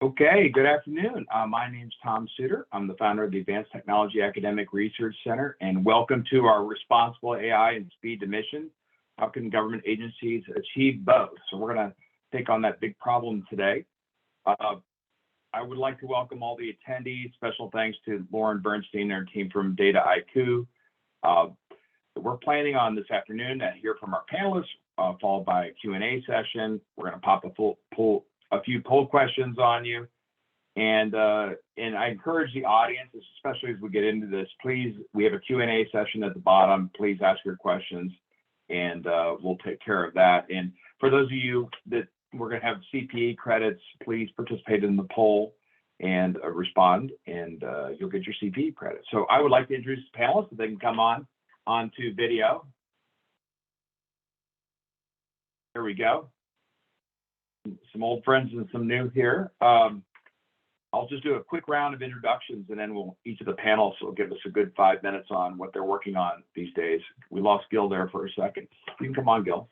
Okay, good afternoon. My name's Tom Suter. I'm the founder of the Advanced Technology Academic Research Center, and welcome to our Responsible AI and Speed to Mission. How can government agencies achieve both? So we're going to take on that big problem today. I would like to welcome all the attendees. Special thanks to Lauren Bernstein and her team from Data IQ. We're planning on this afternoon to hear from our panelists, followed by a Q&A session. We're going to pop a few poll questions on you. And I encourage the audience, especially as we get into this, please, we have a Q&A session at the bottom. Please ask your questions and we'll take care of that. And for those of you that we're going to have CPE credits, please participate in the poll and respond, and you'll get your CPE credit. So I would like to introduce the panelists, if they can come onto video. Here we go. Some old friends and some new here. I'll just do a quick round of introductions, and then each of the panelists will give us a good 5 minutes on what they're working on these days. We lost Gil there for a second. You can come on, Gil.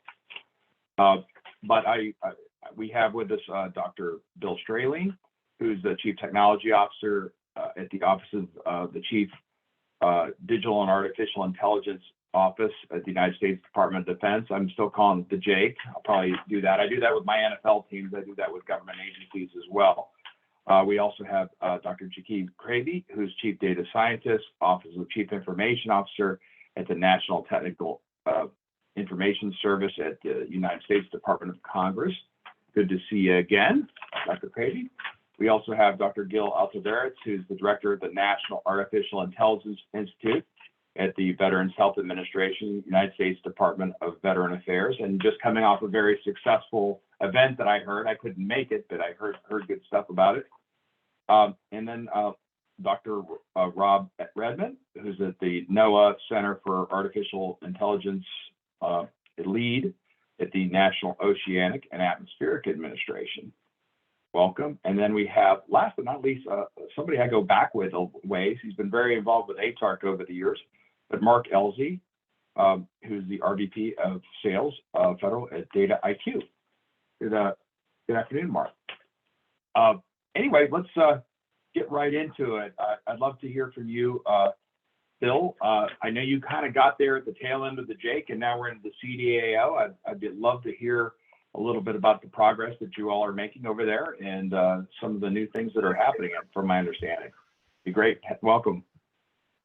But we have with us Dr. Bill Straley, who's the Chief Technology Officer at the Office of the Chief Digital and Artificial Intelligence Office at the United States Department of Defense. I'm still calling it the JAIC. I'll probably do that. I do that with my NFL teams. I do that with government agencies as well. We also have Dr. Jakeem Cravey, who's Chief Data Scientist, Office of Chief Information Officer at the National Technical Information Service at the United States Department of Congress. Good to see you again, Dr. Cravey. We also have Dr. Gil Altaveras, who's the Director of the National Artificial Intelligence Institute at the Veterans Health Administration, United States Department of Veteran Affairs, and just coming off a very successful event that I heard. I couldn't make it, but I heard good stuff about it. And then Dr. Rob Redmond, who's at the Noaa Center for Artificial Intelligence lead at the National Oceanic and Atmospheric Administration. Welcome. And then we have, last but not least, somebody I go back with a ways. He's been very involved with ATARC over the years, but Mark Elzey, who's the RVP of Sales Federal at Data IQ. Good afternoon, Mark. Anyway, let's get right into it. I'd love to hear from you, Bill. I know you kind of got there at the tail end of the JAIC, and now we're into the CDAO. I'd love to hear a little bit about the progress that you all are making over there and some of the new things that are happening, from my understanding. Be great. Welcome.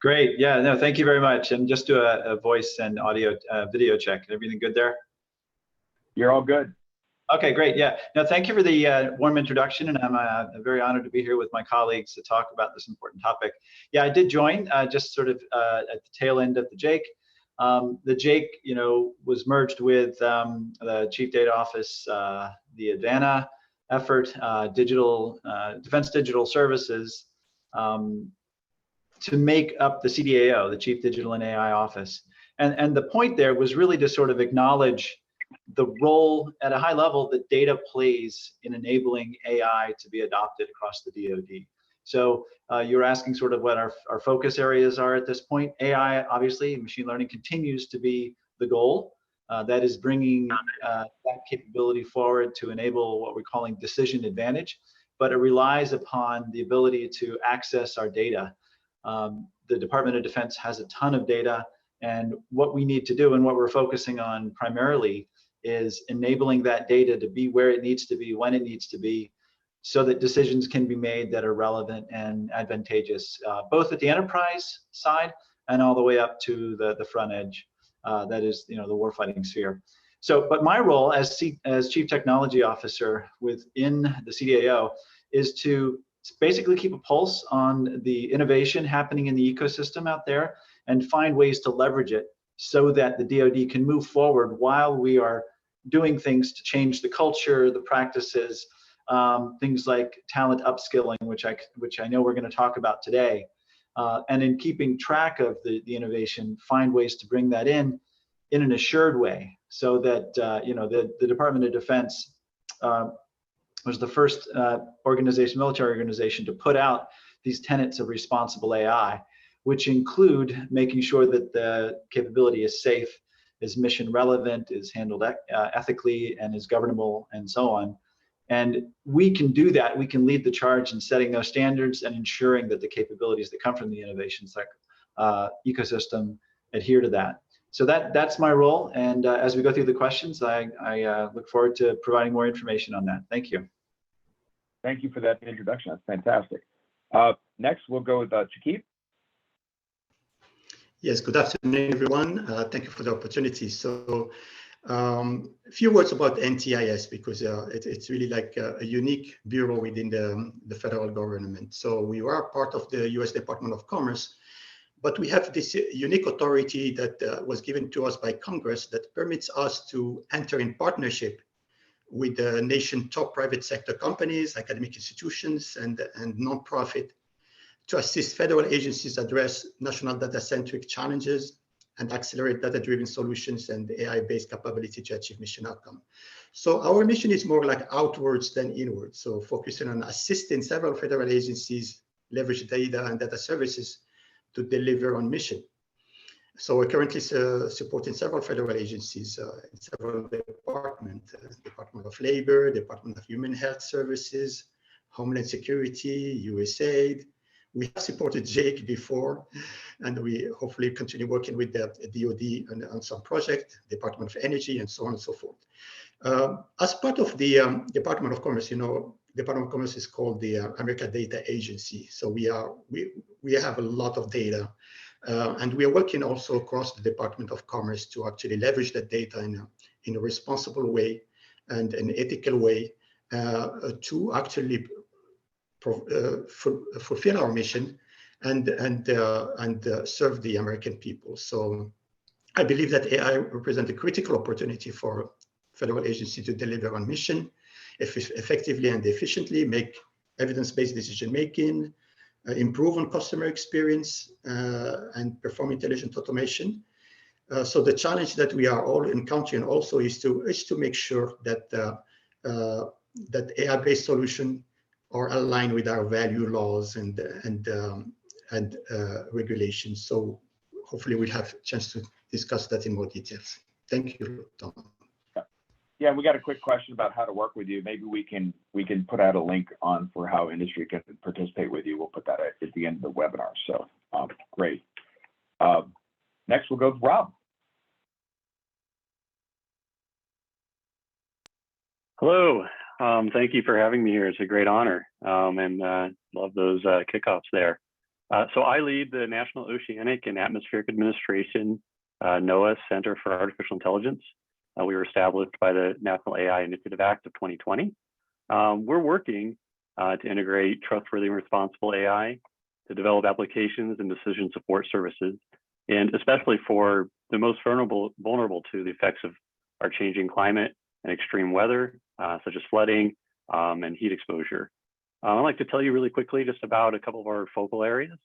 Great. Yeah, no, thank you very much. And just do a voice and audio video check. Everything good there? You're all good. Okay, great. Yeah. No, thank you for the warm introduction, and I'm very honored to be here with my colleagues to talk about this important topic. Yeah, I did join just sort of at the tail end of the JAIC. The JAIC, was merged with the Chief Data Office, the Advana effort, Defense Digital Services, to make up the CDAO, the Chief Digital and AI Office. And the point there was really to sort of acknowledge the role at a high level that data plays in enabling AI to be adopted across the DoD. So you're asking sort of what our focus areas are at this point. AI, obviously, machine learning continues to be the goal. That is bringing that capability forward to enable what we're calling decision advantage, but it relies upon the ability to access our data. The Department of Defense has a ton of data, and what we need to do and what we're focusing on primarily is enabling that data to be where it needs to be, when it needs to be, so that decisions can be made that are relevant and advantageous, both at the enterprise side and all the way up to the front edge, that is, the warfighting sphere. So, but my role as Chief Technology Officer within the CDAO is to basically keep a pulse on the innovation happening in the ecosystem out there and find ways to leverage it so that the DoD can move forward while we are doing things to change the culture, the practices, things like talent upskilling, which I know we're going to talk about today, and in keeping track of the innovation, find ways to bring that in an assured way, so that the Department of Defense was the first military organization to put out these tenets of responsible AI, which include making sure that the capability is safe, is mission relevant, is handled ethically, and is governable, and so on. And we can do that. We can lead the charge in setting those standards and ensuring that the capabilities that come from the innovation ecosystem adhere to that. So that's my role. And as we go through the questions, I look forward to providing more information on that. Thank you. Thank you for that introduction. That's fantastic. Next, we'll go with Chakib. Yes, good afternoon, everyone. Thank you for the opportunity. So a few words about NTIS, because it's really like a unique bureau within the federal government. So we are part of the US Department of Commerce, but we have this unique authority that was given to us by Congress that permits us to enter in partnership with the nation's top private sector companies, academic institutions, and nonprofit to assist federal agencies address national data-centric challenges and accelerate data-driven solutions and AI-based capability to achieve mission outcome. So our mission is more like outwards than inwards. So focusing on assisting several federal agencies leverage data and data services to deliver on mission. So we're currently supporting several federal agencies in several departments, Department of Labor, Department of Human Health Services, Homeland Security, USAID. We have supported JAIC before, and we hopefully continue working with the DoD on some project, Department of Energy, and so on and so forth. As part of the Department of Commerce, Department of Commerce is called the American Data Agency. So we have a lot of data, and we are working also across the Department of Commerce to actually leverage that data in a responsible way and an ethical way to actually fulfill our mission and serve the American people. So I believe that AI represents a critical opportunity for federal agency to deliver on mission effectively and efficiently, make evidence-based decision-making, improve on customer experience, and perform intelligent automation. So the challenge that we are all encountering also is to make sure that that AI-based solution are aligned with our value laws and regulations. So hopefully we'll have a chance to discuss that in more details. Thank you, Tom. Yeah, we got a quick question about how to work with you. Maybe we can put out a link on for how industry can participate with you. We'll put that at the end of the webinar. So great. Next, we'll go with Rob. Hello. Thank you for having me here. It's a great honor, and love those kickoffs there. So I lead the National Oceanic and Atmospheric Administration Noaa Center for Artificial Intelligence. We were established by the National AI Initiative Act of 2020. We're working to integrate trustworthy and responsible AI to develop applications and decision support services, and especially for the most vulnerable to the effects of our changing climate and extreme weather, such as flooding and heat exposure. I'd like to tell you really quickly just about a couple of our focal areas.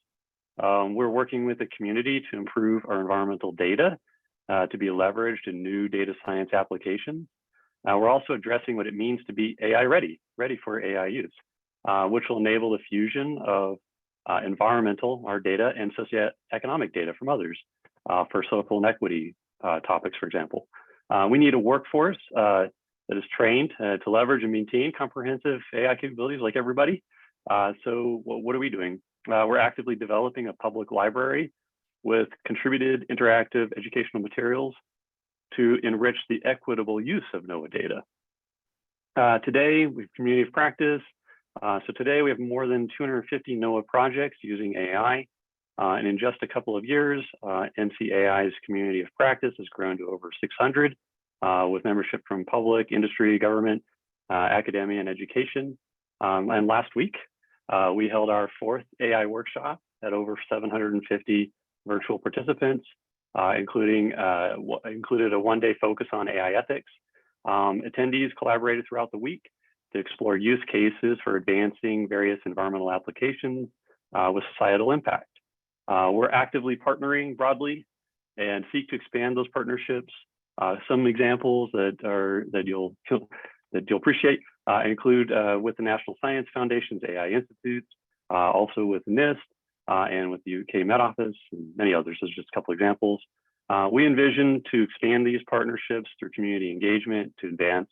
We're working with the community to improve our environmental data to be leveraged in new data science applications. We're also addressing what it means to be AI ready for AI use, which will enable the fusion of environmental, our data, and socioeconomic data from others for social inequity topics, for example. We need a workforce that is trained to leverage and maintain comprehensive AI capabilities like everybody. So what are we doing? We're actively developing a public library with contributed interactive educational materials to enrich the equitable use of Noaa data. Today, we have community of practice. So today we have more than 250 Noaa projects using AI. And in just a couple of years, NCAI's community of practice has grown to over 600 with membership from public, industry, government, academia, and education. And last week, we held our 4th AI workshop at over 750 virtual participants, included a one-day focus on AI ethics. Attendees collaborated throughout the week to explore use cases for advancing various environmental applications with societal impact. We're actively partnering broadly and seek to expand those partnerships. Some examples that you'll appreciate include with the National Science Foundation's AI Institute, also with NIST, and with the UK Met Office, and many others. There's just a couple examples. We envision to expand these partnerships through community engagement to advance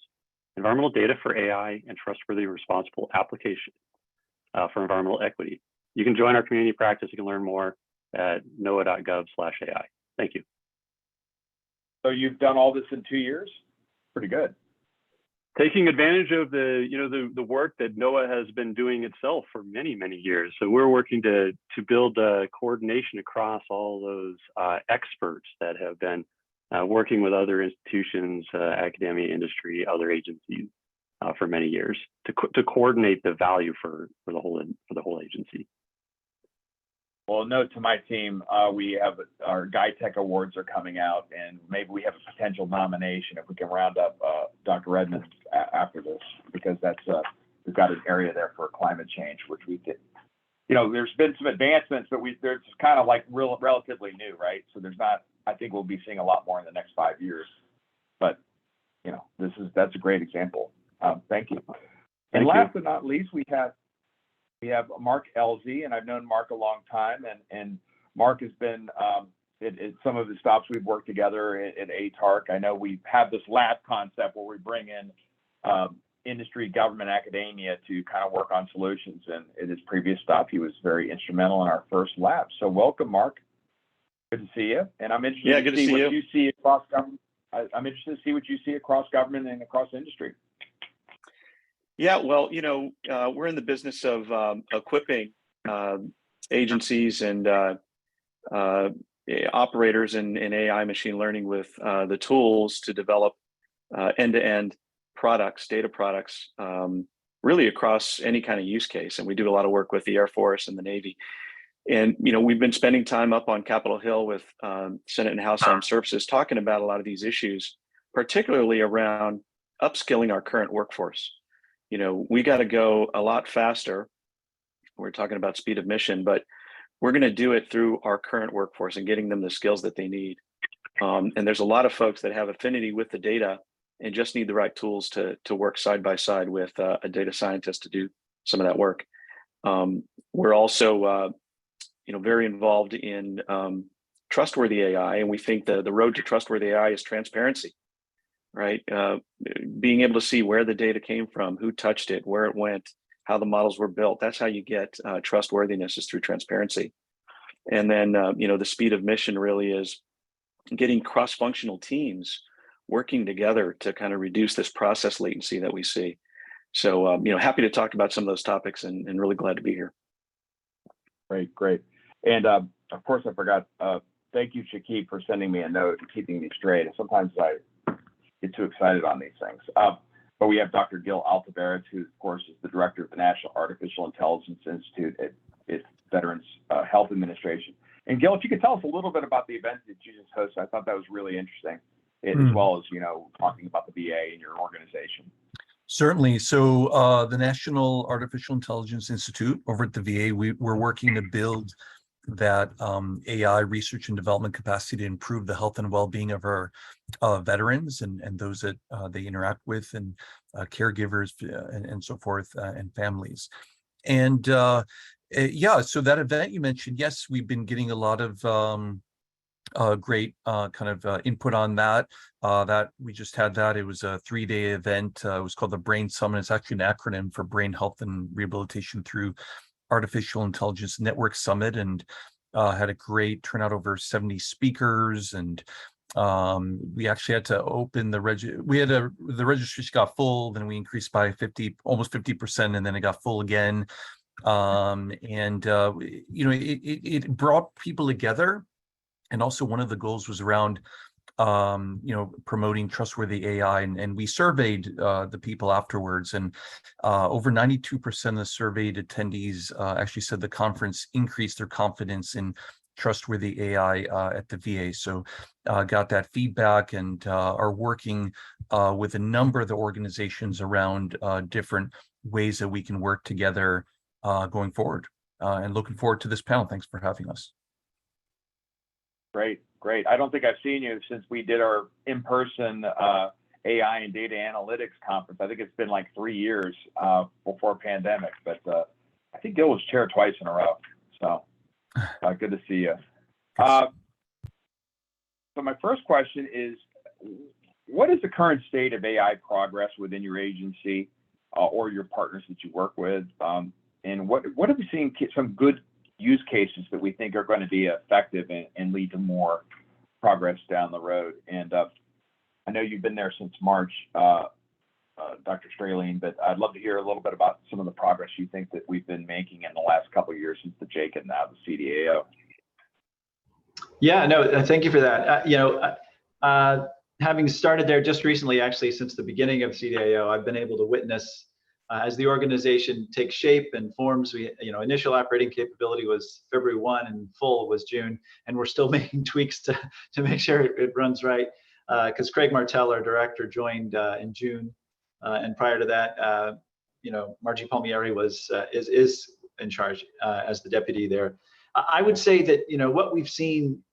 environmental data for AI and trustworthy, responsible application for environmental equity. You can join our community practice. You can learn more at noaa.gov/AI. Thank you. So you've done all this in 2 years? Pretty good. Taking advantage of the work that Noaa has been doing itself for many, many years. So we're working to build coordination across all those experts that have been working with other institutions, academia, industry, other agencies for many years to coordinate the value for the whole agency. Well, note to my team, we have our Guy Tech Awards are coming out, and maybe we have a potential nomination if we can round up Dr. Redmond after this, because that's we've got an area there for climate change, which we did. There's been some advancements, but they're just kind of like relatively new, right? So there's not. I think we'll be seeing a lot more in the next 5 years. But that's a great example. Thank you. And last but not least, we have Mark Elzy, and I've known Mark a long time, and Mark has been at some of the stops we've worked together at ATARC. I know we have this lab concept where we bring in industry, government, academia to kind of work on solutions. And at his previous stop, he was very instrumental in our first lab. So welcome, Mark. Good to see you. And I'm interested to see what you see across government. I'm interested to see what you see across government and across industry. Yeah, well, we're in the business of equipping agencies and operators in AI machine learning with the tools to develop end-to-end products, data products, really across any kind of use case. And we do a lot of work with the Air Force and the Navy. And, we've been spending time up on Capitol Hill with Senate and House Armed Services talking about a lot of these issues, particularly around upskilling our current workforce. We got to go a lot faster. We're talking about speed of mission, but we're going to do it through our current workforce and getting them the skills that they need. And there's a lot of folks that have affinity with the data and just need the right tools to work side by side with a data scientist to do some of that work. We're also, very involved in trustworthy AI, and we think the road to trustworthy AI is transparency. Right? Being able to see where the data came from, who touched it, where it went, how the models were built. That's how you get trustworthiness, is through transparency. And then, the speed of mission really is getting cross-functional teams working together to kind of reduce this process latency that we see. So, happy to talk about some of those topics and really glad to be here. Great. And of course, I forgot. Thank you, Shakib, for sending me a note and keeping me straight. And sometimes I get too excited on these things. But we have Dr. Gil Altaveras, who, of course, is the director of the National Artificial Intelligence Institute at Veterans Health Administration. And Gil, if you could tell us a little bit about the event that you just hosted, I thought that was really interesting, as well as, talking about the VA and your organization. Certainly. So the National Artificial Intelligence Institute over at the VA, we're working to build that AI research and development capacity to improve the health and well-being of our veterans and those that they interact with, and caregivers and so forth, and families. And so that event you mentioned, yes, we've been getting a lot of great input on that. That we just had that. It was a 3-day event. It was called the Brain Summit. It's actually an acronym for Brain Health and Rehabilitation Through Artificial Intelligence Network Summit, and had a great turnout, over 70 speakers. And we actually had to open the the registration got full, then we increased by almost 50%, and then it got full again. It brought people together. And also one of the goals was around promoting trustworthy AI, and we surveyed the people afterwards, and over 92% of the surveyed attendees actually said the conference increased their confidence in trustworthy AI at the VA. So got that feedback, and are working with a number of the organizations around different ways that we can work together going forward. And looking forward to this panel. Thanks for having us. Great. I don't think I've seen you since we did our in-person AI and data analytics conference. I think it's been like 3 years before pandemic, but I think Gil was chair twice in a row. So good to see you. So my first question is, what is the current state of AI progress within your agency or your partners that you work with? And what have we seen some good use cases that we think are going to be effective and lead to more progress down the road? And I know you've been there since March, Dr. Straline, but I'd love to hear a little bit about some of the progress you think that we've been making in the last couple of years since the JAIC and now the CDAO. Yeah, no, thank you for that. Having started there just recently, actually, since the beginning of CDAO, I've been able to witness as the organization takes shape and forms. We, initial operating capability was February 1 and full was June, and we're still making tweaks to make sure it runs right. Because Craig Martell, our director, joined in June, and prior to that, Margie Palmieri is in charge as the deputy there. I would say that what we've seen,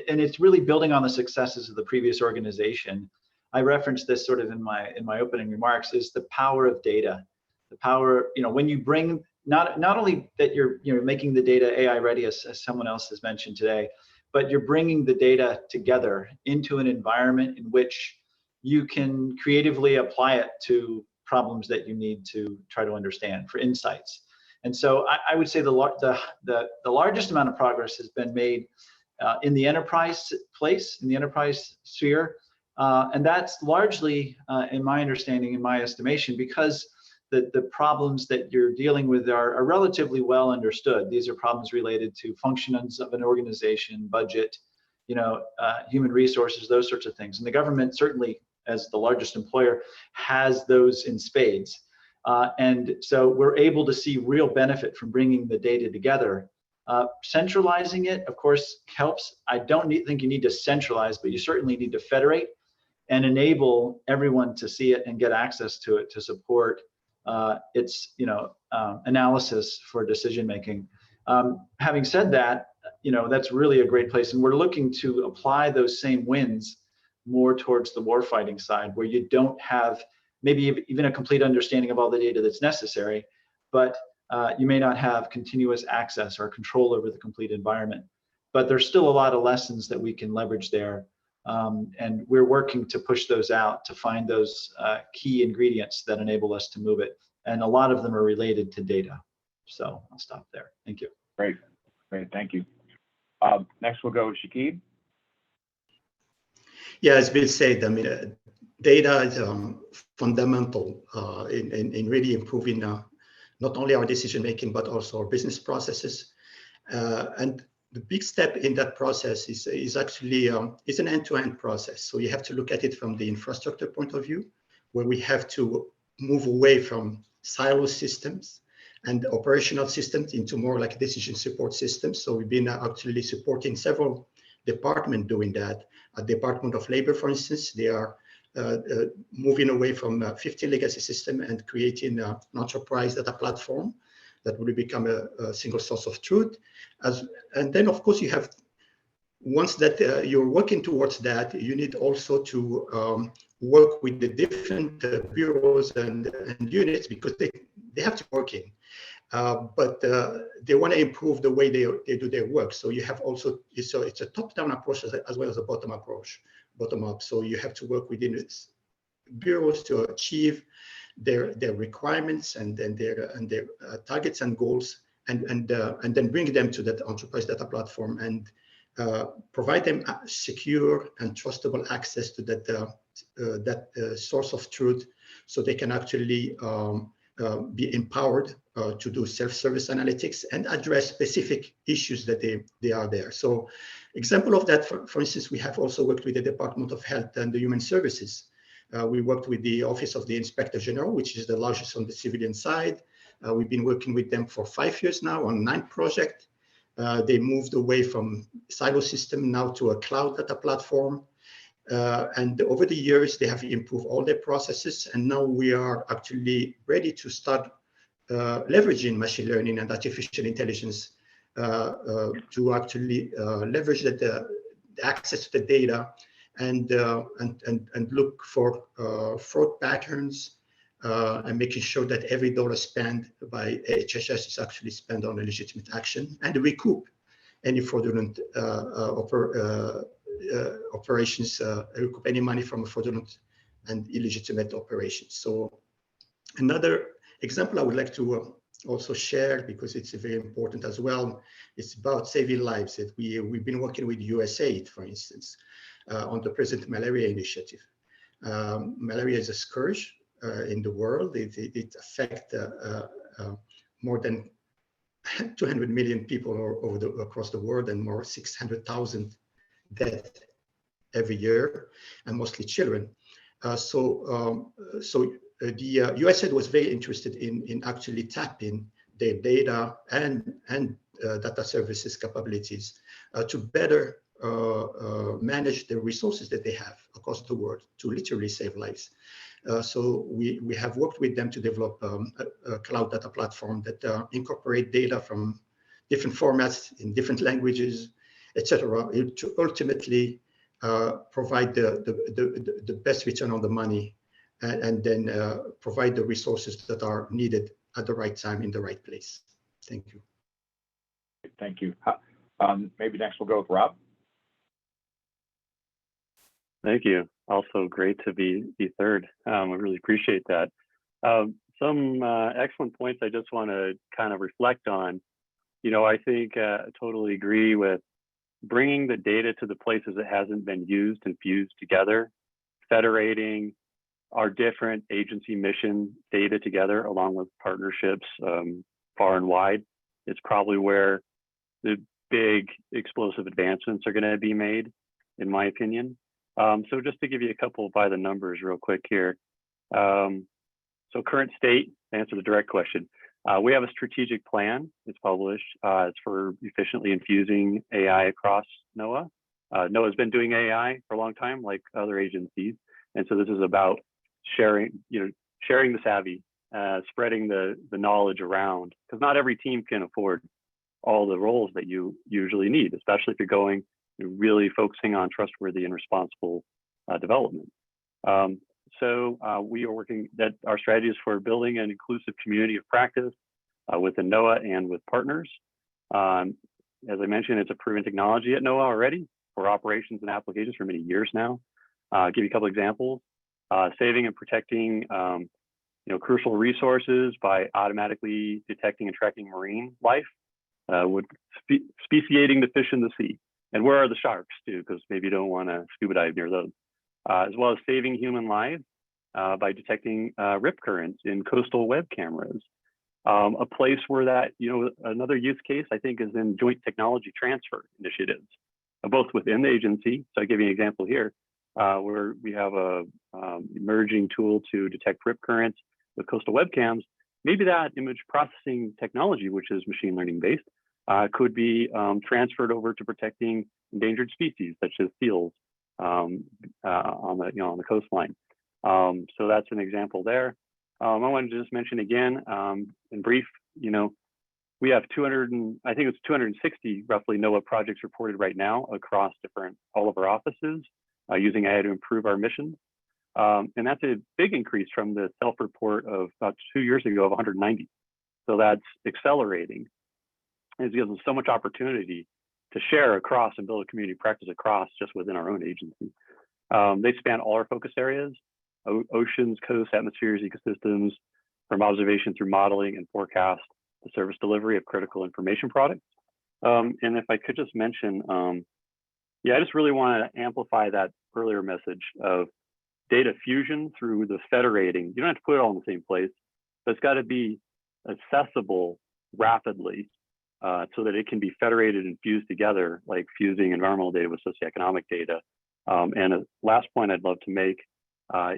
and it's really building on the successes of the previous organization. I referenced this sort of in my opening remarks, is the power of data. The power, when you bring not only that you're making the data AI ready, as someone else has mentioned today, but you're bringing the data together into an environment in which you can creatively apply it to problems that you need to try to understand for insights. And so I would say the largest amount of progress has been made in the enterprise place, in the enterprise sphere. And that's largely, in my understanding, in my estimation, because the problems that you're dealing with are relatively well understood. These are problems related to functions of an organization, budget, human resources, those sorts of things. And the government, certainly as the largest employer, has those in spades. And so we're able to see real benefit from bringing the data together. Centralizing it, of course, helps. I don't think you need to centralize, but you certainly need to federate and enable everyone to see it and get access to it to support its analysis for decision making. Having said that, that's really a great place, and we're looking to apply those same wins more towards the warfighting side, where you don't have maybe even a complete understanding of all the data that's necessary, but you may not have continuous access or control over the complete environment. But there's still a lot of lessons that we can leverage there. And we're working to push those out to find those key ingredients that enable us to move it. And a lot of them are related to data. So I'll stop there. Thank you. Great. Thank you. Next, we'll go with Shakib. Yeah, as Bill said, I mean, data is fundamental in really improving not only our decision making, but also our business processes. And the big step in that process is actually it's an end-to-end process. So you have to look at it from the infrastructure point of view, where we have to move away from silo systems and operational systems into more like decision support systems. So we've been actually supporting several departments doing that. At the Department of Labor, for instance, they are moving away from 50 legacy system and creating an enterprise data platform that will become a single source of truth. And then, of course, you have, once that you're working towards that, you need also to work with the different bureaus and units, because they have to work in. But they want to improve the way they do their work. So you have also, so it's a top-down approach as well as a bottom up. So you have to work within its bureaus to achieve their requirements and their targets and goals, and then bring them to that enterprise data platform and provide them secure and trustable access to that source of truth, so they can actually be empowered to do self-service analytics and address specific issues that they are there. So example of that, for instance, we have also worked with the Department of Health and the Human Services. We worked with the Office of the Inspector General, which is the largest on the civilian side. We've been working with them for 5 years now on 9 projects. They moved away from silo system now to a cloud data platform. And over the years, they have improved all their processes. And now we are actually ready to start leveraging machine learning and artificial intelligence to actually leverage the access to the data and look for fraud patterns and making sure that every dollar spent by HHS is actually spent on a legitimate action, and recoup any fraudulent operations, recoup any money from fraudulent and illegitimate operations. So another example I would like to also share, because it's very important as well, it's about saving lives. That we've been working with USAID, for instance, on the present malaria initiative. Malaria is a scourge in the world. It affects more than 200 million people across the world, and more 600,000 deaths every year, and mostly children. So the USAID was very interested in actually tapping their data and data services capabilities to better manage the resources that they have across the world to literally save lives. So we have worked with them to develop a cloud data platform that incorporate data from different formats in different languages, etc., to ultimately provide the best return on the money, and then provide the resources that are needed at the right time in the right place. Thank you. Thank you. Maybe next we'll go with Rob. Thank you. Also great to be third. I really appreciate that. Some excellent points I just want to kind of reflect on. I think I totally agree with bringing the data to the places it hasn't been used and fused together, federating our different agency mission data together along with partnerships far and wide. It's probably where the big explosive advancements are going to be made, in my opinion. So just to give you a couple by the numbers real quick here. So current state, to answer the direct question, we have a strategic plan. It's published. It's for efficiently infusing AI across Noaa. Noaa has been doing AI for a long time, like other agencies. And so this is about sharing the savvy, spreading the knowledge around, because not every team can afford all the roles that you usually need, especially if you're going really focusing on trustworthy and responsible development. So we are working that our strategy is for building an inclusive community of practice within Noaa and with partners. As I mentioned, it's a proven technology at Noaa already for operations and applications for many years now. I'll give you a couple examples. Saving and protecting crucial resources by automatically detecting and tracking marine life, with speciating the fish in the sea. And where are the sharks too, because maybe you don't want to scuba dive near those. As well as saving human lives by detecting rip currents in coastal web cameras. A place where that, another use case I think is in joint technology transfer initiatives, both within the agency. So I give you an example here, where we have a emerging tool to detect rip currents with coastal webcams. Maybe that image processing technology, which is machine learning based, could be transferred over to protecting endangered species such as seals on the coastline. So that's an example there. I wanted to just mention again, in brief, we have 260 roughly Noaa projects reported right now across all of our offices using AI to improve our missions. And that's a big increase from the self-report of about 2 years ago of 190. So that's accelerating. It gives us so much opportunity to share across and build a community practice across just within our own agency. They span all our focus areas: oceans, coasts, atmospheres, ecosystems, from observation through modeling and forecast to service delivery of critical information products. And if I could just mention, I just really want to amplify that earlier message of data fusion through the federating. You don't have to put it all in the same place, but it's got to be accessible rapidly so that it can be federated and fused together, like fusing environmental data with socioeconomic data. And a last point I'd love to make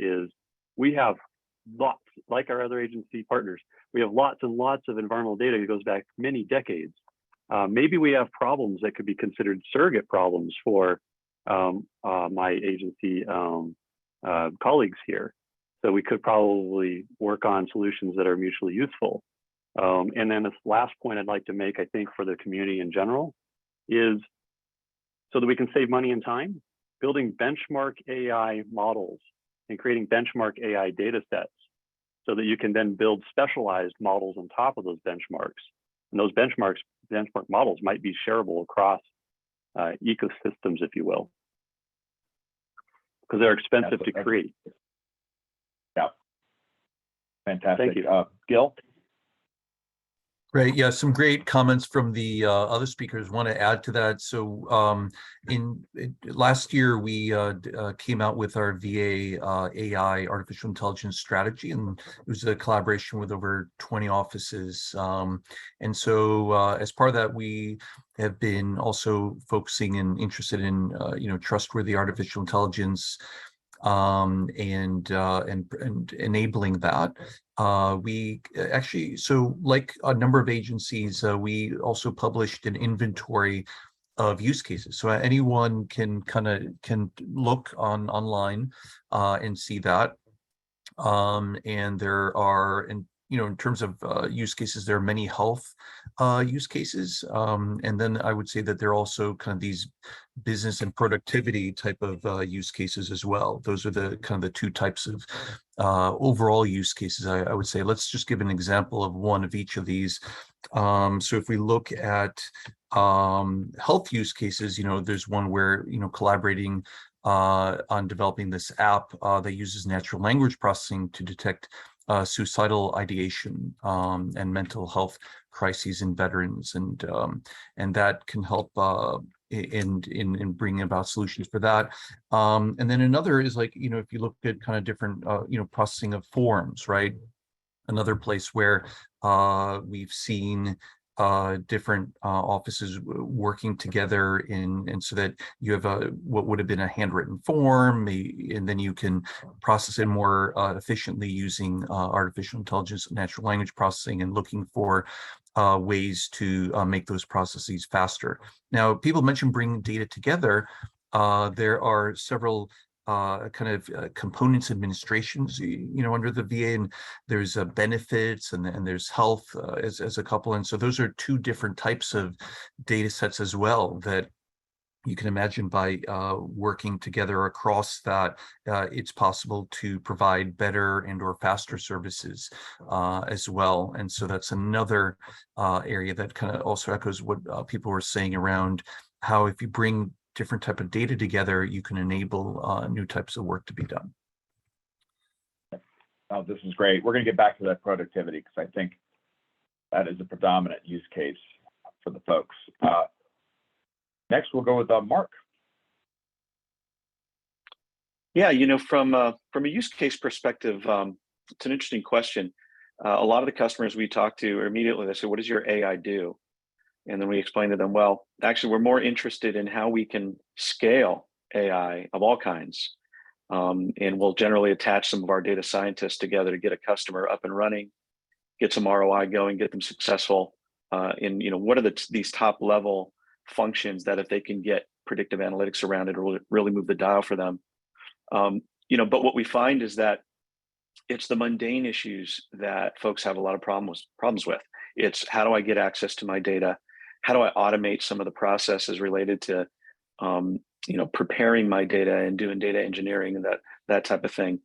is we have lots, like our other agency partners, we have lots and lots of environmental data that goes back many decades. Maybe we have problems that could be considered surrogate problems for my agency colleagues here. So we could probably work on solutions that are mutually useful. And then this last point I'd like to make, I think, for the community in general, is so that we can save money and time, building benchmark AI models and creating benchmark AI data sets so that you can then build specialized models on top of those benchmarks. And those benchmark models might be shareable across ecosystems, if you will. because they're expensive to create. Yeah. Fantastic. Thank you. Gil? Great. Yeah, some great comments from the other speakers. Want to add to that. So last year, we came out with our VA AI artificial intelligence strategy, and it was a collaboration with over 20 offices. And so as part of that, we have been also focusing and interested in trustworthy artificial intelligence and enabling that. We actually, so like a number of agencies, we also published an inventory of use cases. So anyone can look online and see that. And there are, in terms of use cases, there are many health use cases. And then I would say that there are also kind of these business and productivity type of use cases as well. Those are the kind of the two types of overall use cases, I would say. Let's just give an example of one of each of these. So if we look at health use cases, there's one where, collaborating on developing this app that uses natural language processing to detect suicidal ideation and mental health crises in veterans, and that can help in bringing about solutions for that. And then another is like, if you look at kind of different processing of forms, right? Another place where we've seen different offices working together and so that you have what would have been a handwritten form, and then you can process it more efficiently using artificial intelligence, natural language processing, and looking for ways to make those processes faster. Now, people mentioned bringing data together. There are several components administrations, under the VA, and there's benefits and there's health as a couple. And so those are two different types of data sets as well that you can imagine by working together across that, it's possible to provide better and or faster services as well. And so that's another area that kind of also echoes what people were saying around how if you bring different type of data together, you can enable new types of work to be done. Oh, this is great. We're going to get back to that productivity because I think that is a predominant use case for the folks. Next, we'll go with Mark. Yeah, from a use case perspective, it's an interesting question. A lot of the customers we talk to are immediately, they say, what does your AI do? And then we explain to them, well, actually, we're more interested in how we can scale AI of all kinds. And we'll generally attach some of our data scientists together to get a customer up and running, get some ROI going, get them successful in, what are these top level functions that if they can get predictive analytics around it, will really move the dial for them. But what we find is that it's the mundane issues that folks have a lot of problems with. It's how do I get access to my data? How do I automate some of the processes related to, preparing my data and doing data engineering and that type of thing.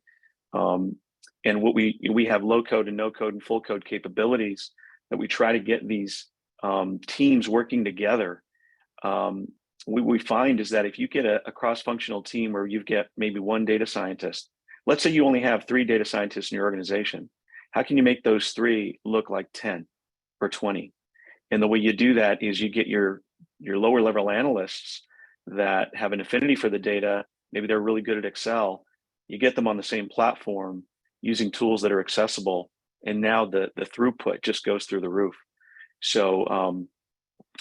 And what we have low code and no code and full code capabilities that we try to get these teams working together. We find is that if you get a cross-functional team where you get maybe one data scientist, let's say you only have 3 data scientists in your organization, how can you make those 3 look like 10 or 20? And the way you do that is you get your lower level analysts that have an affinity for the data. Maybe they're really good at Excel. You get them on the same platform using tools that are accessible. And now the throughput just goes through the roof. So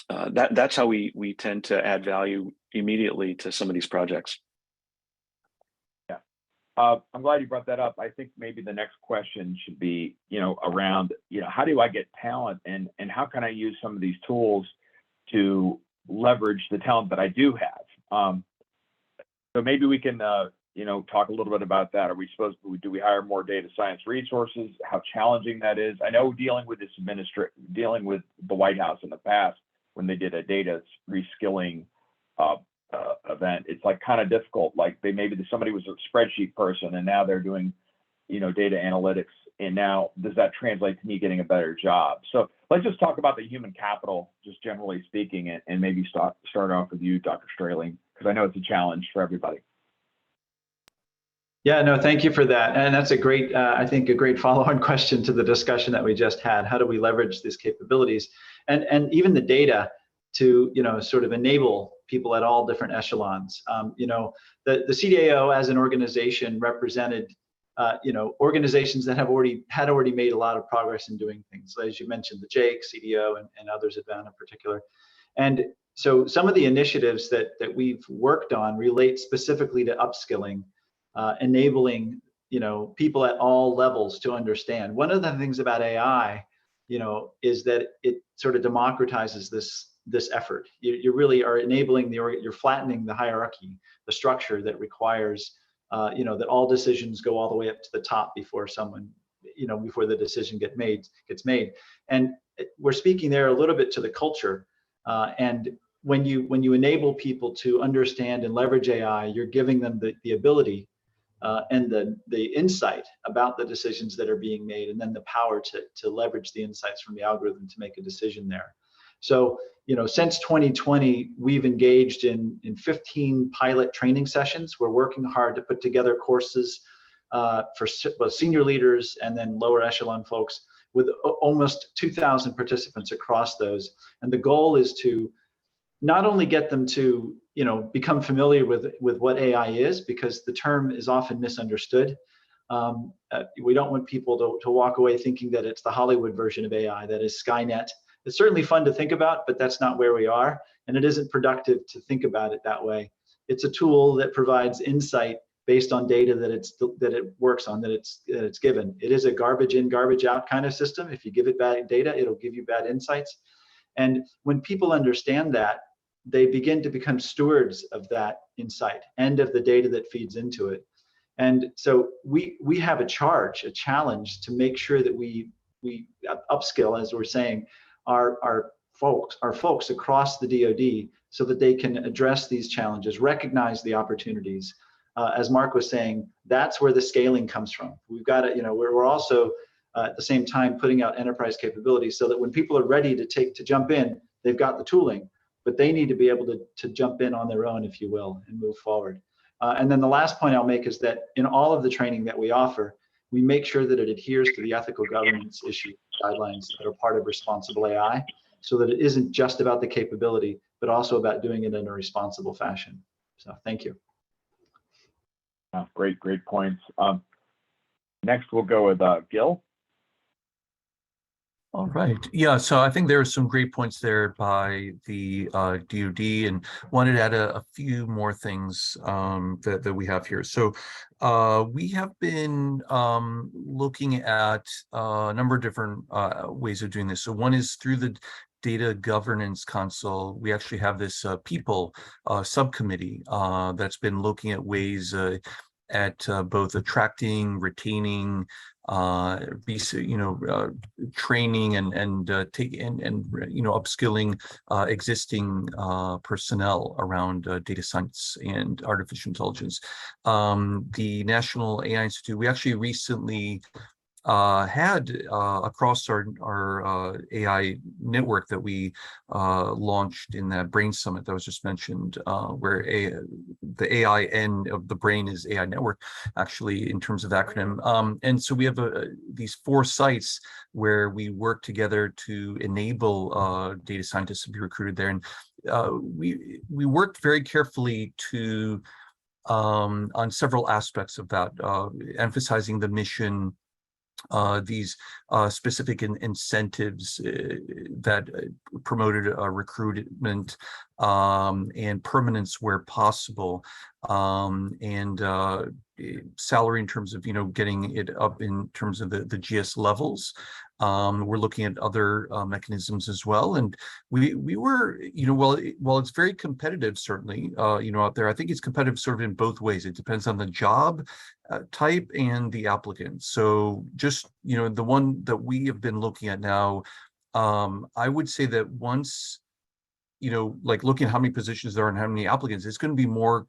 that's how we tend to add value immediately to some of these projects. Yeah, I'm glad you brought that up. I think maybe the next question should be, around, how do I get talent and how can I use some of these tools to leverage the talent that I do have? So maybe we can, talk a little bit about that. Do we hire more data science resources? How challenging that is? I know dealing with the White House in the past, when they did a data reskilling event, it's like kind of difficult. Like somebody was a spreadsheet person and now they're doing, data analytics. And now does that translate to me getting a better job? So let's just talk about the human capital, just generally speaking, and maybe start off with you, Dr. Strehling, because I know it's a challenge for everybody. Yeah, no, thank you for that. And that's a great, I think, a great follow-on question to the discussion that we just had. How do we leverage these capabilities and even the data to, sort of enable people at all different echelons? The CDAO as an organization represented, organizations that had already made a lot of progress in doing things. So as you mentioned, the JAIC, CDO, and others, Advan in particular. And so some of the initiatives that we've worked on relate specifically to upskilling, enabling people at all levels to understand. One of the things about AI, is that it sort of democratizes this effort. You really are enabling you're flattening the hierarchy, the structure that requires that all decisions go all the way up to the top before someone, before the decision gets made. And we're speaking there a little bit to the culture, and when you enable people to understand and leverage AI, you're giving them the ability and the insight about the decisions that are being made, and then the power to leverage the insights from the algorithm to make a decision there. So, since 2020, we've engaged in 15 pilot training sessions. We're working hard to put together courses for both senior leaders and then lower echelon folks, with almost 2,000 participants across those. And the goal is to not only get them to become familiar with what AI is, because the term is often misunderstood. We don't want people to walk away thinking that it's the Hollywood version of AI, that is Skynet. It's certainly fun to think about, but that's not where we are, and it isn't productive to think about it that way. It's a tool that provides insight based on data that it works on, that it's given. It is a garbage in, garbage out kind of system. If you give it bad data, it'll give you bad insights. And when people understand that, they begin to become stewards of that insight and of the data that feeds into it. And so we have a challenge to make sure that we upskill, as we're saying, our folks across the DoD, so that they can address these challenges, recognize the opportunities. As Mark was saying, that's where the scaling comes from. We've got to, we're also at the same time putting out enterprise capabilities, so that when people are ready to jump in, they've got the tooling, but they need to be able to jump in on their own, if you will, and move forward. And then the last point I'll make is that in all of the training that we offer, we make sure that it adheres to the ethical governance issue guidelines that are part of responsible AI, so that it isn't just about the capability, but also about doing it in a responsible fashion. So thank you. Great points. Next, we'll go with Gil. All right. Yeah, so I think there are some great points there by the DoD, and wanted to add a few more things that we have here. So we have been looking at a number of different ways of doing this. So one is through the Data Governance Council. We actually have this people subcommittee that's been looking at ways at both attracting, retaining, training and upskilling existing personnel around data science and artificial intelligence. The National AI Institute, we actually recently had across our AI network that we launched in that Brain Summit that was just mentioned, where the AI end of the brain is AI network, actually, in terms of acronym. And so we have these 4 sites where we work together to enable data scientists to be recruited there. And we worked very carefully to on several aspects of that, emphasizing the mission, these specific incentives that promoted recruitment and permanence where possible, and salary in terms of getting it up in terms of the GS levels. We're looking at other mechanisms as well, and we were, while it's very competitive, certainly, out there, I think it's competitive sort of in both ways. It depends on the job type and the applicant. So just, the one that we have been looking at now, I would say that once, like looking at how many positions there are and how many applicants, it's going to be more,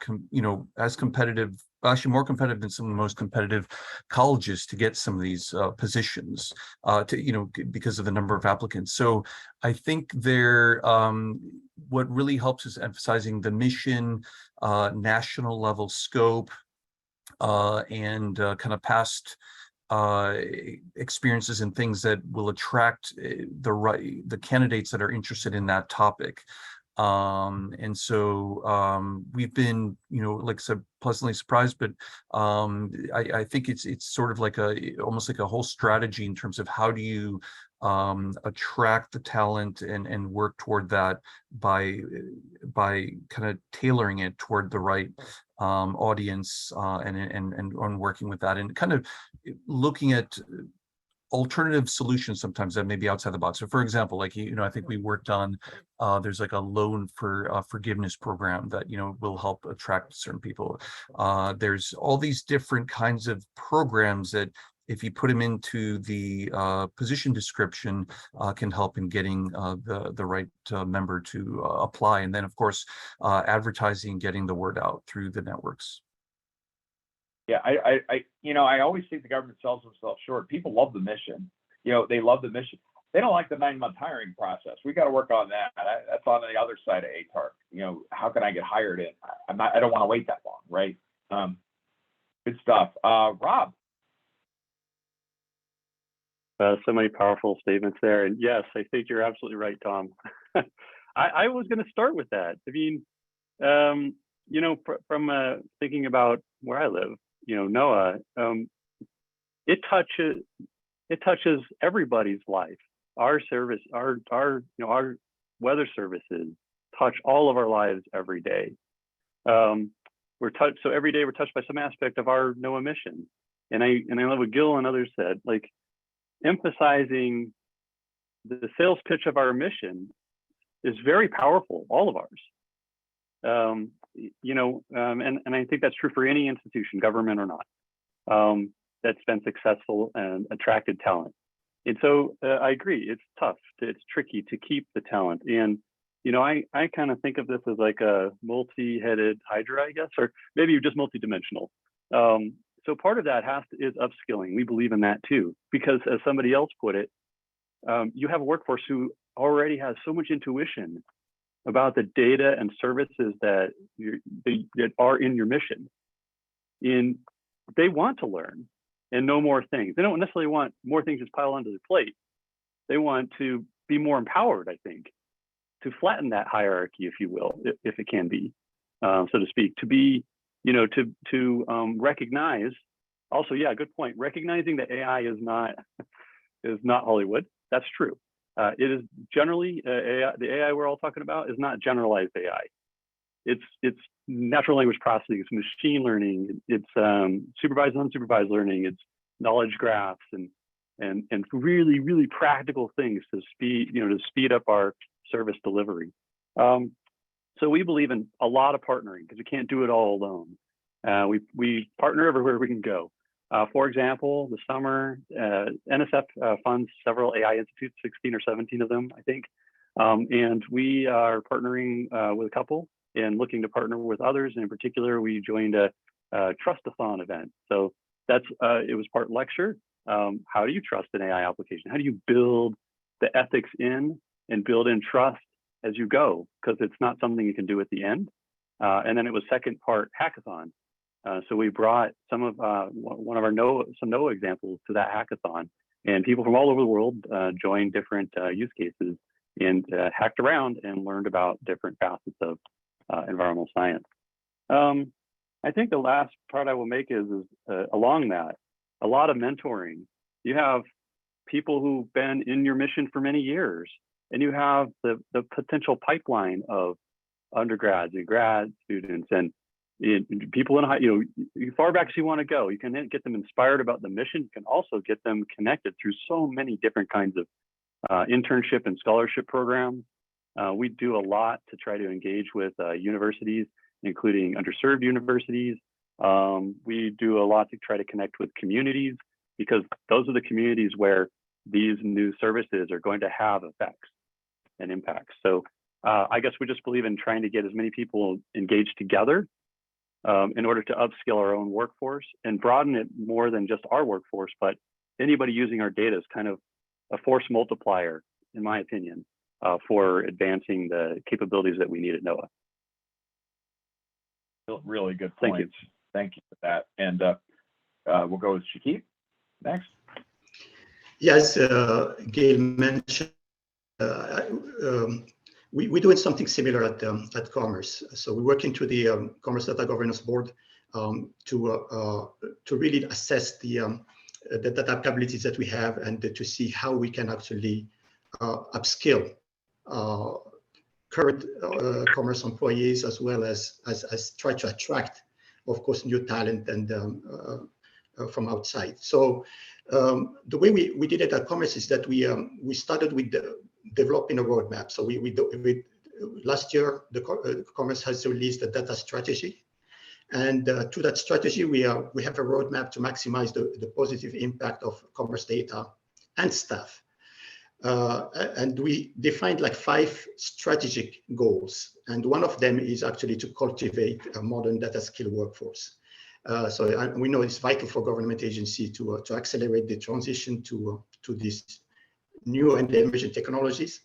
as competitive, actually more competitive than some of the most competitive colleges to get some of these positions, because of the number of applicants. So I think what really helps is emphasizing the mission, national level scope, and kind of past experiences and things that will attract the candidates that are interested in that topic. And so we've been, like I said, pleasantly surprised, but I think it's sort of like almost like a whole strategy in terms of how do you attract the talent and work toward that by kind of tailoring it toward the right audience and working with that and kind of looking at alternative solutions sometimes that may be outside the box. So for example, like, I think we worked on, there's like a loan for forgiveness program that, will help attract certain people. There's all these different kinds of programs that if you put them into the position description, can help in getting the right member to apply. And then of course, advertising, getting the word out through the networks. Yeah, I always think the government sells themselves short. People love the mission. They love the mission. They don't like the 9-month hiring process. We got to work on that. That's on the other side of ATARC. How can I get hired in? I don't want to wait that long, right? Good stuff. Rob. So many powerful statements there. And yes, I think you're absolutely right, Tom. I was going to start with that. I mean, from thinking about where I live, Noaa, it touches everybody's life. Our service, our weather services touch all of our lives every day. So every day we're touched by some aspect of our Noaa mission. And I love what Gil and others said, like emphasizing the sales pitch of our mission is very powerful, all of ours. And I think that's true for any institution, government or not, that's been successful and attracted talent. And so I agree, it's tough, it's tricky to keep the talent. And, I kind of think of this as like a multi-headed hydra, I guess, or maybe just multi-dimensional. So part of that is upskilling. We believe in that too, because as somebody else put it, you have a workforce who already has so much intuition about the data and services that are in your mission. And they want to learn and know more things. They don't necessarily want more things just piled onto their plate. They want to be more empowered, I think, to flatten that hierarchy, if you will, if it can be, so to speak, to be, to recognize. Also, yeah, good point. Recognizing that AI is not Hollywood. That's true. It is generally AI, the AI we're all talking about is not generalized AI. It's natural language processing, it's machine learning, it's supervised and unsupervised learning, it's knowledge graphs and really, really practical things to speed up our service delivery. So we believe in a lot of partnering because we can't do it all alone. We partner everywhere we can go. For example, this summer, NSF funds several AI institutes, 16 or 17 of them, I think. And we are partnering with a couple and looking to partner with others. And in particular, we joined a Trustathon event. So it was part lecture. How do you trust an AI application? How do you build the ethics in and build in trust as you go? Because it's not something you can do at the end. And then it was second part hackathon. So we brought some of one of our Noaa examples to that hackathon, and people from all over the world joined different use cases and hacked around and learned about different facets of environmental science. I think the last part I will make is along that, a lot of mentoring. You have people who've been in your mission for many years, and you have the potential pipeline of undergrads and grad students and people in high, far back as you want to go. You can get them inspired about the mission. You can also get them connected through so many different kinds of internship and scholarship programs. We do a lot to try to engage with universities, including underserved universities. We do a lot to try to connect with communities, because those are the communities where these new services are going to have effects and impacts. So I guess we just believe in trying to get as many people engaged together in order to upskill our own workforce and broaden it more than just our workforce, but anybody using our data is kind of a force multiplier, in my opinion, for advancing the capabilities that we need at Noaa. Really good points. Thank you for that. And we'll go with Shakib next. Yes, Gail mentioned, we're doing something similar at Commerce. So we work into the Commerce Data Governance Board to really assess the data capabilities that we have and to see how we can actually upskill current commerce employees, as well as try to attract, of course, new talent and from outside. So the way we did it at Commerce is that we started with developing a roadmap. So last year, the Commerce has released a data strategy. And to that strategy, we have a roadmap to maximize the positive impact of commerce data and staff. And we defined like 5 strategic goals. And one of them is actually to cultivate a modern data skill workforce. So we know it's vital for government agency to accelerate the transition to these new and emerging technologies.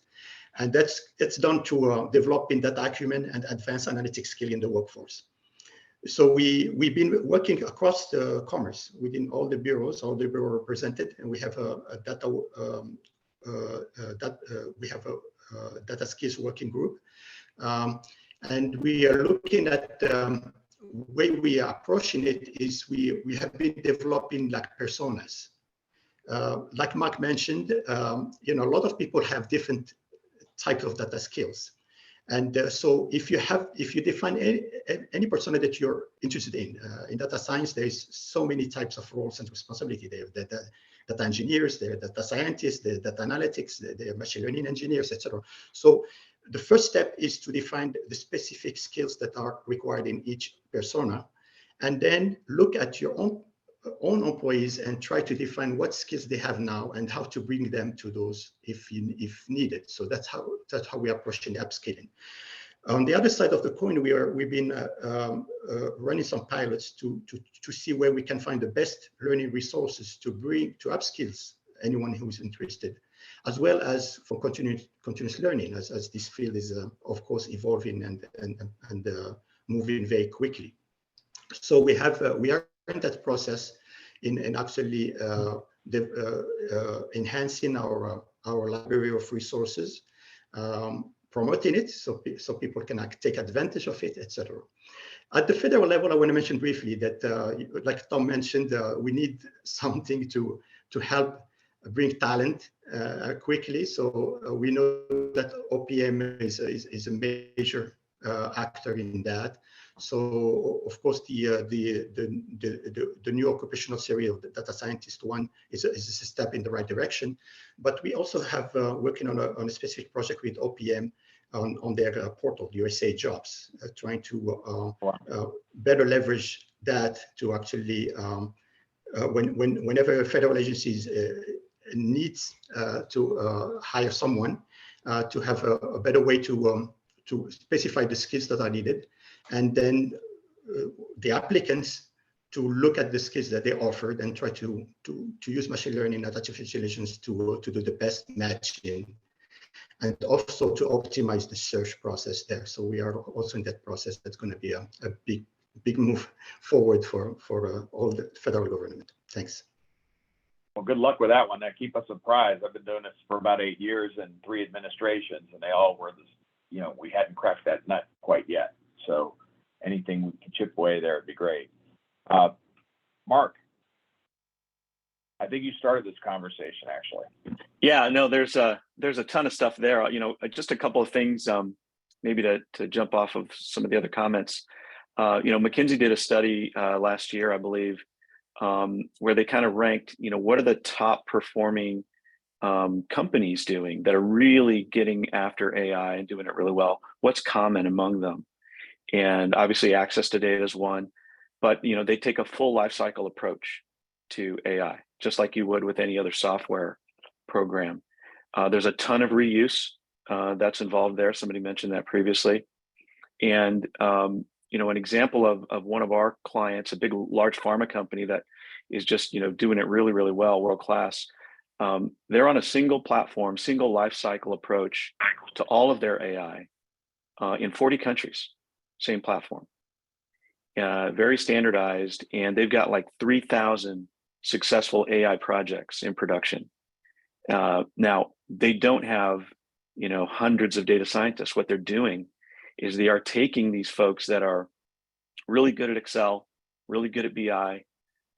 And that's done to developing data acumen and advanced analytics skill in the workforce. So we've been working across the Commerce within all the bureaus represented, and we have a data skills working group, and we are looking at way we are approaching it is we have been developing like personas. Like Mark mentioned, a lot of people have different types of data skills. And so if you define any persona that you're interested in data science, there's so many types of roles and responsibility. There are data engineers, there are data scientists, there are data analytics, there are machine learning engineers, etc. So the first step is to define the specific skills that are required in each persona, and then look at your own employees and try to define what skills they have now and how to bring them to those if needed. So that's how we are approaching the upskilling. On the other side of the coin, we've been running some pilots to see where we can find the best learning resources to bring to upskills anyone who's interested, as well as for continuous learning, as this field is of course evolving and moving very quickly. So we are in that process in actually enhancing our library of resources, promoting it so people can take advantage of it, etc. At the federal level, I want to mention briefly that, like Tom mentioned, we need something to help bring talent quickly. So we know that OPM is a major actor in that. So of course the new occupational series of the data scientist one is a step in the right direction, but we also have working on a specific project with OPM on their portal, USA Jobs, trying to better leverage that to actually whenever federal agencies needs to hire someone, to have a better way to specify the skills that are needed, and then the applicants to look at the skills that they offered and try to use machine learning and artificial intelligence to do the best matching, and also to optimize the search process there. So we are also in that process. That's going to be a big move forward for all the federal government. Thanks. Well, good luck with that one. Now, keep us apprised. I've been doing this for about 8 years and 3 administrations, and they all were this. We hadn't cracked that nut quite yet. So anything we can chip away there would be great. Mark, I think you started this conversation actually. Yeah, no, there's a ton of stuff there. Just a couple of things, maybe to jump off of some of the other comments. McKinsey did a study last year, I believe, where they kind of ranked, what are the top performing companies doing that are really getting after AI and doing it really well? What's common among them? And obviously access to data is one, but they take a full life cycle approach to AI, just like you would with any other software program. There's a ton of reuse that's involved there. Somebody mentioned that previously. And an example of one of our clients, a big, large pharma company that is just doing it really, really well, world class. They're on a single platform, single life cycle approach to all of their AI in 40 countries, same platform. very standardized, and they've got like 3,000 successful AI projects in production. Now, they don't have, hundreds of data scientists. What they're doing is they are taking these folks that are really good at Excel, really good at BI,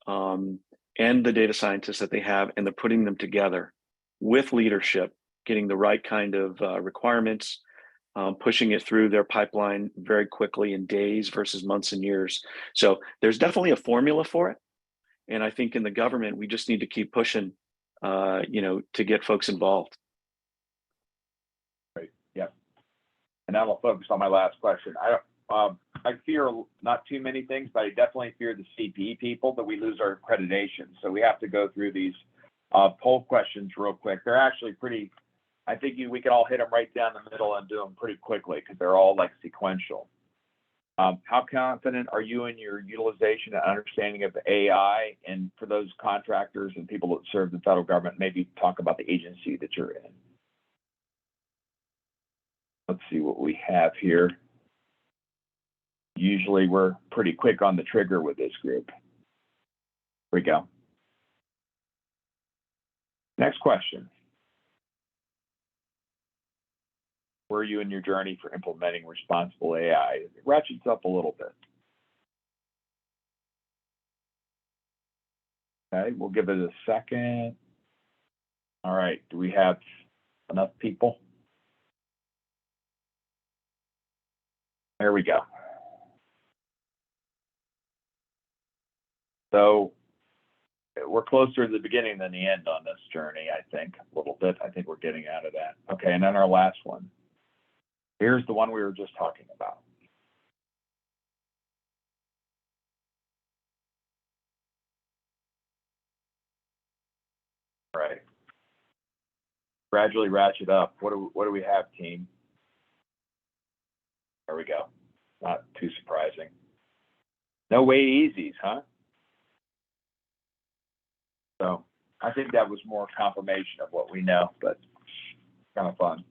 and the data scientists that they have, and they're putting them together with leadership, getting the right kind of requirements, pushing it through their pipeline very quickly in days versus months and years. So there's definitely a formula for it. And I think in the government, we just need to keep pushing, to get folks involved. Right. Yeah. And now I'll focus on my last question. I fear not too many things, but I definitely fear the CPE people that we lose our accreditation. So we have to go through these poll questions real quick. They're actually pretty, I think we could all hit them right down the middle and do them pretty quickly because they're all like sequential. How confident are you in your utilization and understanding of AI? And for those contractors and people that serve the federal government, maybe talk about the agency that you're in. Let's see what we have here. Usually we're pretty quick on the trigger with this group. Here we go. Next question. Where are you in your journey for implementing responsible AI? It ratchets up a little bit. Okay, we'll give it a second. All right, do we have enough people? There we go. So we're closer to the beginning than the end on this journey, I think, a little bit. I think we're getting out of that. Okay, and then our last one. Here's the one we were just talking about. All right. Gradually ratchet up. What do we have, team? There we go. Not too surprising. No way easies, huh? So I think that was more confirmation of what we know, but kind of fun.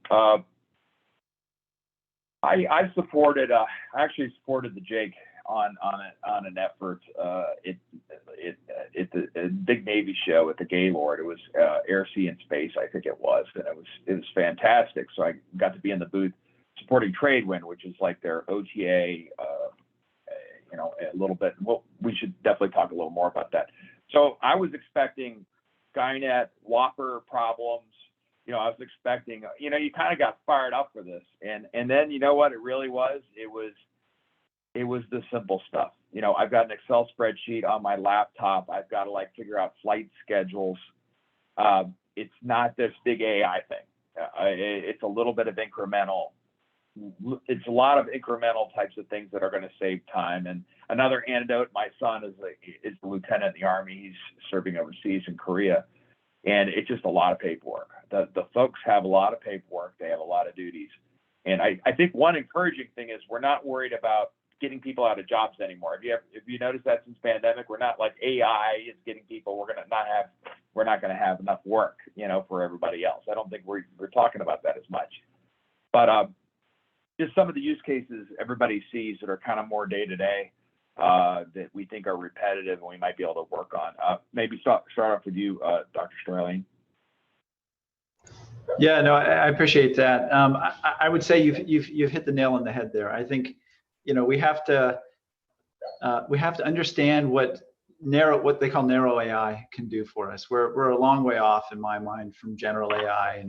I actually supported the Jake on an effort. It's a big Navy show at the Gaylord. It was Air, Sea, and Space, I think it was, and it was fantastic. So I got to be in the booth supporting Tradewind, which is like their OTA, a little bit. Well, we should definitely talk a little more about that. So I was expecting Skynet, Whopper problems. I was expecting, you kind of got fired up for this. And then, you know what it really was? It was the simple stuff. I've got an Excel spreadsheet on my laptop. I've got to figure out flight schedules. It's not this big AI thing. It's a little bit of incremental. It's a lot of incremental types of things that are going to save time. And another anecdote, my son is a lieutenant in the Army. He's serving overseas in Korea. And it's just a lot of paperwork. The folks have a lot of paperwork. They have a lot of duties. And I think one encouraging thing is we're not worried about getting people out of jobs anymore. If you notice that since pandemic, we're not like AI is getting people. We're not going to have enough work, for everybody else. I don't think we're talking about that as much. But just some of the use cases everybody sees that are kind of more day to day that we think are repetitive and we might be able to work on. Maybe start off with you, Dr. Sterling. Yeah, no, I appreciate that. I would say you've hit the nail on the head there. I think, we have to understand what they call narrow AI can do for us. We're a long way off, in my mind, from general AI,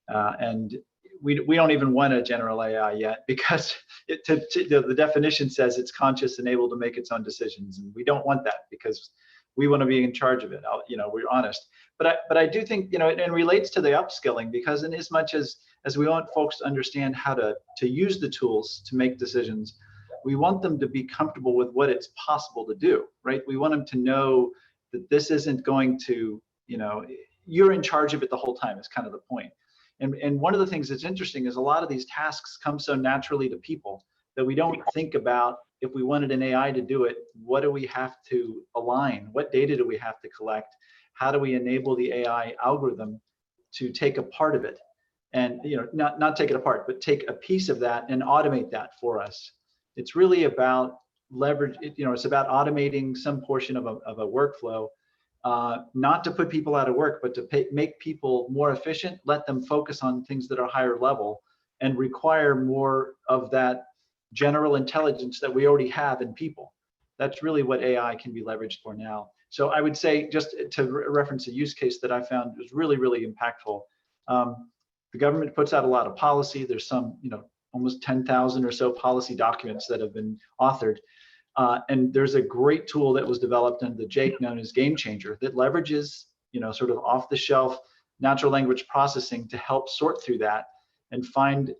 and we don't even want a general AI yet, because the definition says it's conscious and able to make its own decisions, and we don't want that because we want to be in charge of it. We're honest. But I do think, it relates to the upskilling, because in as much as we want folks to understand how to use the tools to make decisions, we want them to be comfortable with what it's possible to do, right? We want them to know that this isn't going to, you're in charge of it the whole time is kind of the point. And one of the things that's interesting is a lot of these tasks come so naturally to people that we don't think about, if we wanted an AI to do it, what do we have to align? What data do we have to collect? How do we enable the AI algorithm to take a part of it? And not take it apart, but take a piece of that and automate that for us. It's really about leverage, it's about automating some portion of a workflow, not to put people out of work, but to make people more efficient, let them focus on things that are higher level, and require more of that general intelligence that we already have in people. That's really what AI can be leveraged for now. So I would say, just to reference a use case that I found was really, really impactful. The government puts out a lot of policy. There's some, almost 10,000 or so policy documents that have been authored. And there's a great tool that was developed under the JAIC known as Game Changer that leverages, sort of off the shelf natural language processing to help sort through that and find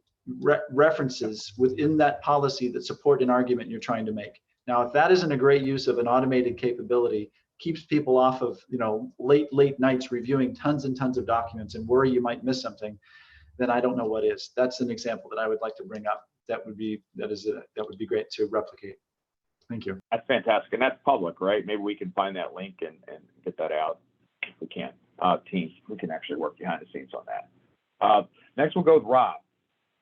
references within that policy that support an argument you're trying to make. Now, if that isn't a great use of an automated capability, keeps people off of, late nights reviewing tons and tons of documents and worry you might miss something, then I don't know what is. That's an example that I would like to bring up. That would be great to replicate. Thank you. That's fantastic. And that's public, right? Maybe we can find that link and get that out if we can. Teams, we can actually work behind the scenes on that. Next we'll go with Rob.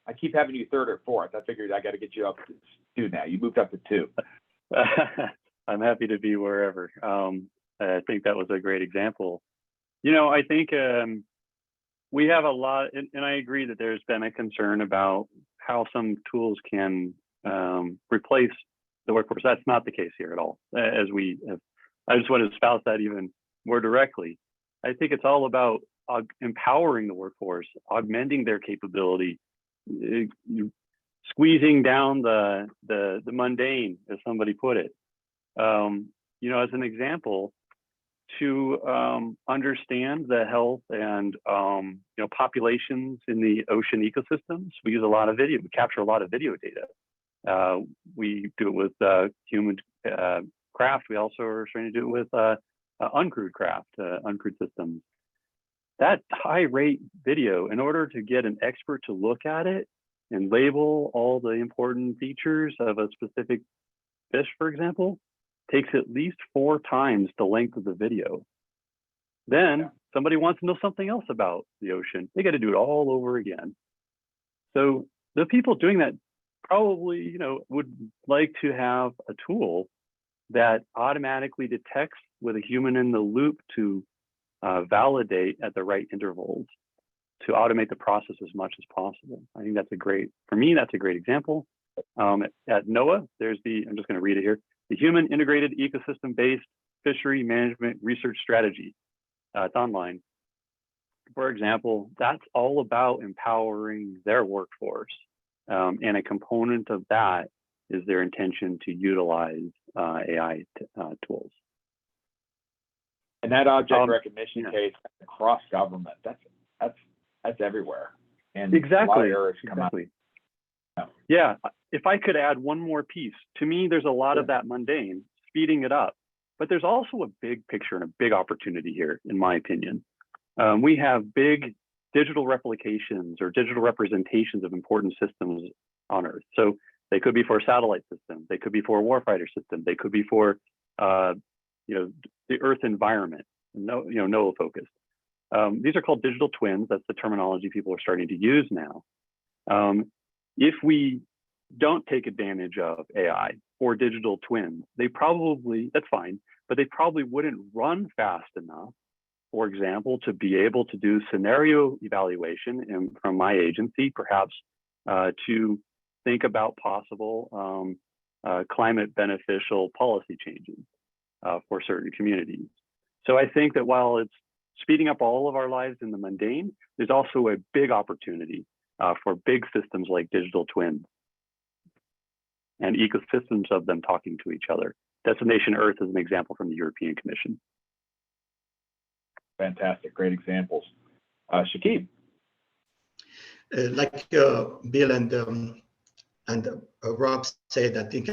I keep having you third or fourth. I figured I got to get you up to 2 now. You moved up to 2. I'm happy to be wherever. I think that was a great example. I think we have a lot, and I agree that there's been a concern about how some tools can replace the workforce. That's not the case here at all. I just want to espouse that even more directly. I think it's all about empowering the workforce, augmenting their capability, squeezing down the mundane, as somebody put it. As an example, to understand the health and populations in the ocean ecosystems, we use a lot of video. We capture a lot of video data. We do it with human craft. We also are trying to do it with uncrewed craft, uncrewed systems. That high rate video, in order to get an expert to look at it and label all the important features of a specific fish, for example, takes at least 4 times the length of the video. Then somebody wants to know something else about the ocean. They got to do it all over again. So the people doing that probably, would like to have a tool that automatically detects with a human in the loop to validate at the right intervals, to automate the process as much as possible. I think that's a great example. At Noaa, there's I'm just going to read it here, the Human Integrated Ecosystem-Based Fishery Management Research Strategy. It's online. For example, that's all about empowering their workforce. And a component of that is their intention to utilize AI tools. And that object recognition case across government, that's everywhere. And exactly. Yeah. If I could add one more piece, to me, there's a lot of that mundane, speeding it up. But there's also a big picture and a big opportunity here, in my opinion. We have big digital replications or digital representations of important systems on Earth. So they could be for a satellite system, they could be for a warfighter system, they could be for the Earth environment, Noaa focused. These are called digital twins. That's the terminology people are starting to use now. If we don't take advantage of AI or digital twins, that's fine, but they probably wouldn't run fast enough, for example, to be able to do scenario evaluation and from my agency, perhaps to think about possible climate beneficial policy changes for certain communities. So I think that while it's speeding up all of our lives in the mundane, there's also a big opportunity for big systems like digital twins and ecosystems of them talking to each other. Destination Earth is an example from the European Commission. Fantastic, great examples. Shakib. Like Bill and Rob said, I think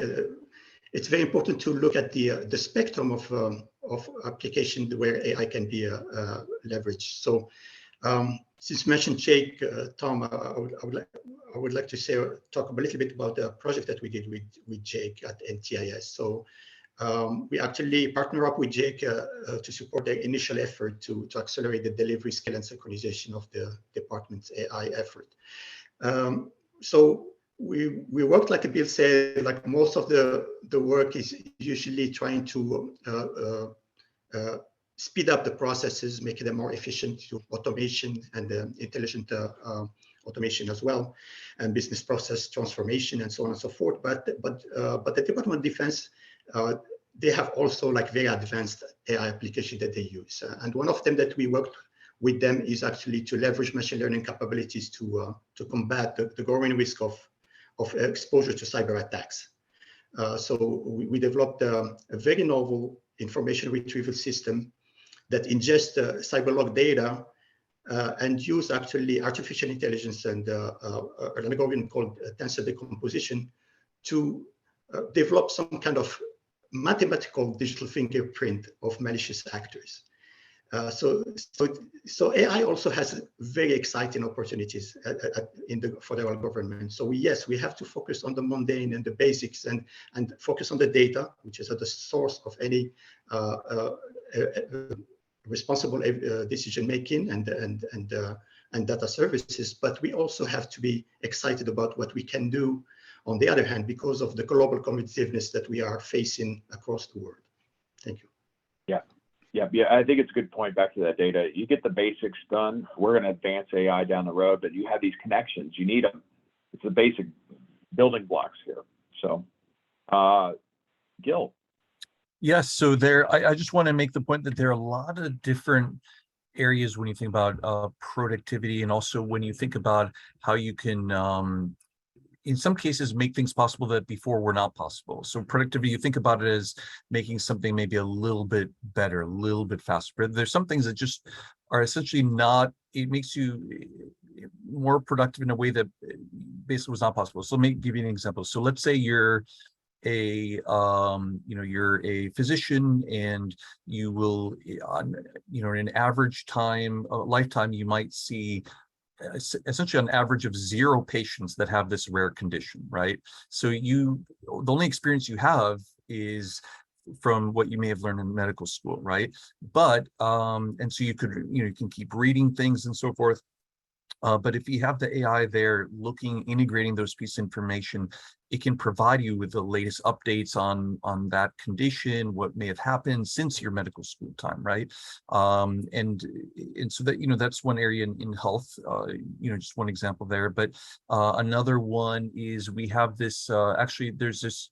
it's very important to look at the spectrum of application where AI can be leveraged. So since you mentioned JAIC, Tom, I would like to talk a little bit about the project that we did with JAIC at NTIS. So we actually partner up with JAIC to support the initial effort to accelerate the delivery, scale, and synchronization of the department's AI effort. So we work, like Bill said, like most of the work is usually trying to speed up the processes, making them more efficient through automation and intelligent automation as well, and business process transformation and so on and so forth. But the Department of Defense, they have also like very advanced AI application that they use. And one of them that we worked with them is actually to leverage machine learning capabilities to combat the growing risk of exposure to cyber attacks. So we developed a very novel information retrieval system that ingests cyberlog data and use actually artificial intelligence and an algorithm called tensor decomposition to develop some kind of mathematical digital fingerprint of malicious actors. So AI also has very exciting opportunities in the federal government. So yes, we have to focus on the mundane and the basics and focus on the data, which is at the source of any responsible decision making and data services. But we also have to be excited about what we can do on the other hand, because of the global competitiveness that we are facing across the world. Thank you. Yeah, I think it's a good point back to that data. You get the basics done. We're going to advance AI down the road, but you have these connections. You need them. It's the basic building blocks here. So, Gil. Yes, so I just want to make the point that there are a lot of different areas when you think about productivity, and also when you think about how you can in some cases make things possible that before were not possible. So productivity, you think about it as making something maybe a little bit better, a little bit faster. But there's some things that just are essentially not, it makes you more productive in a way that basically was not possible. So let me give you an example. So let's say you're you're a physician, and you will, in an average time, lifetime, you might see essentially an average of 0 patients that have this rare condition, right? So the only experience you have is from what you may have learned in medical school, right? But and so you can keep reading things and so forth. But if you have the AI there integrating those pieces of information, it can provide you with the latest updates on that condition, what may have happened since your medical school time, right? And so that, that's one area in health, just one example there. But another one is we have this, actually, there's this,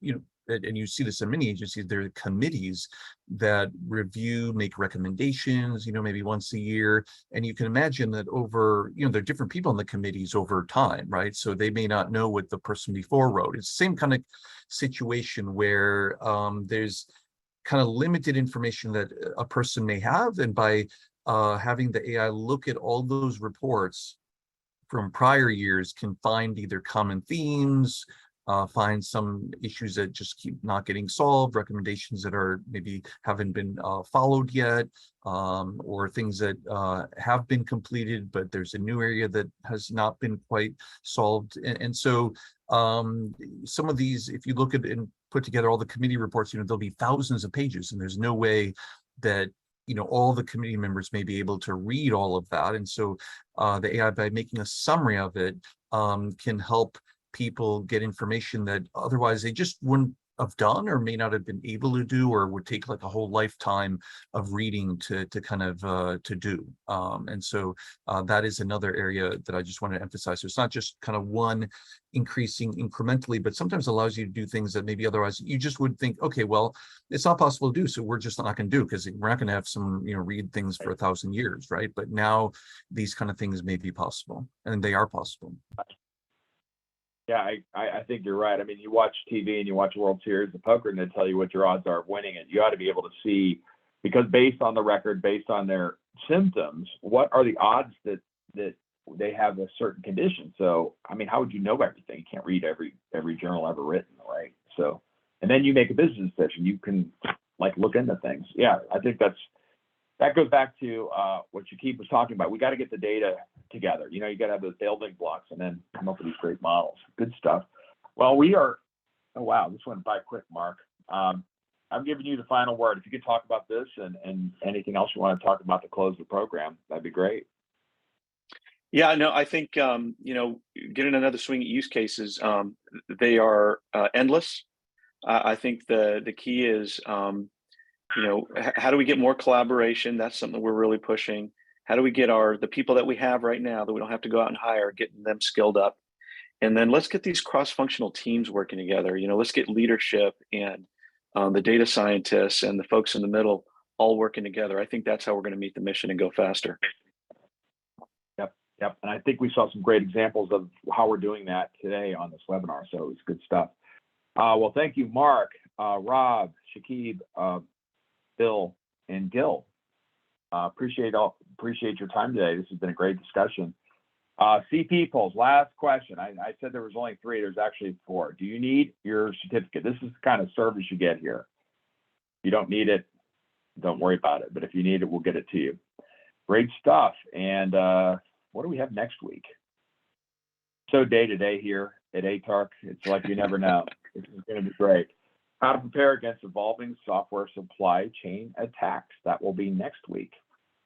and you see this in many agencies, there are committees that review, make recommendations, maybe once a year. And you can imagine that over, there are different people on the committees over time, right? So they may not know what the person before wrote. It's the same kind of situation where there's kind of limited information that a person may have. And by having the AI look at all those reports from prior years, can find either common themes, find some issues that just keep not getting solved, recommendations that are maybe haven't been followed yet, or things that have been completed, but there's a new area that has not been quite solved. And so some of these, if you look at and put together all the committee reports, there'll be thousands of pages, and there's no way that all the committee members may be able to read all of that. And so the AI, by making a summary of it, can help people get information that otherwise they just wouldn't have done, or may not have been able to do, or would take like a whole lifetime of reading to kind of to do. And so that is another area that I just want to emphasize. So it's not just kind of one increasing incrementally, but sometimes allows you to do things that maybe otherwise you just would think, okay, well, it's not possible to do, so we're just not going to do, because we're not going to have some, read things for 1,000 years, right? But now these kind of things may be possible, and they are possible. Yeah, I think you're right. I mean, you watch TV and you watch World Series of Poker, and they tell you what your odds are of winning it. You ought to be able to see, because based on the record, based on their symptoms, what are the odds that they have a certain condition? So, I mean, how would you know everything? You can't read every journal ever written, right? So, and then you make a business decision. You can look into things. Yeah, I think that goes back to what Shakib was talking about. We got to get the data together. You got to have those building blocks and then come up with these great models. Good stuff. Well, oh wow, this went by quick, Mark. I'm giving you the final word. If you could talk about this and anything else you want to talk about to close the program, that'd be great. Yeah, no, I think getting another swing at use cases, they are endless. I think the key is how do we get more collaboration? That's something we're really pushing. How do we get the people that we have right now that we don't have to go out and hire, getting them skilled up? And then let's get these cross-functional teams working together. Let's get leadership and the data scientists and the folks in the middle all working together. I think that's how we're going to meet the mission and go faster. Yep. And I think we saw some great examples of how we're doing that today on this webinar. So it's good stuff. Well, thank you, Mark, Rob, Shakib, Bill, and Gil. Appreciate your time today. This has been a great discussion. CP polls, last question. I said there was only 3. There's actually 4. Do you need your certificate? This is the kind of service you get here. If you don't need it, don't worry about it. But if you need it, we'll get it to you. Great stuff. And what do we have next week? So day-to-day here at ATARC. It's like you never know. This is going to be great. How to prepare against evolving software supply chain attacks. That will be next week.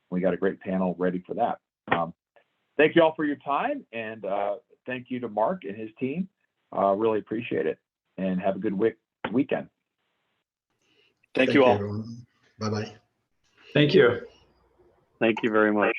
We got a great panel ready for that. Thank you all for your time, and thank you to Mark and his team. Really appreciate it, and have a good weekend. Thank you all. Bye-bye. Thank you. Thank you very much.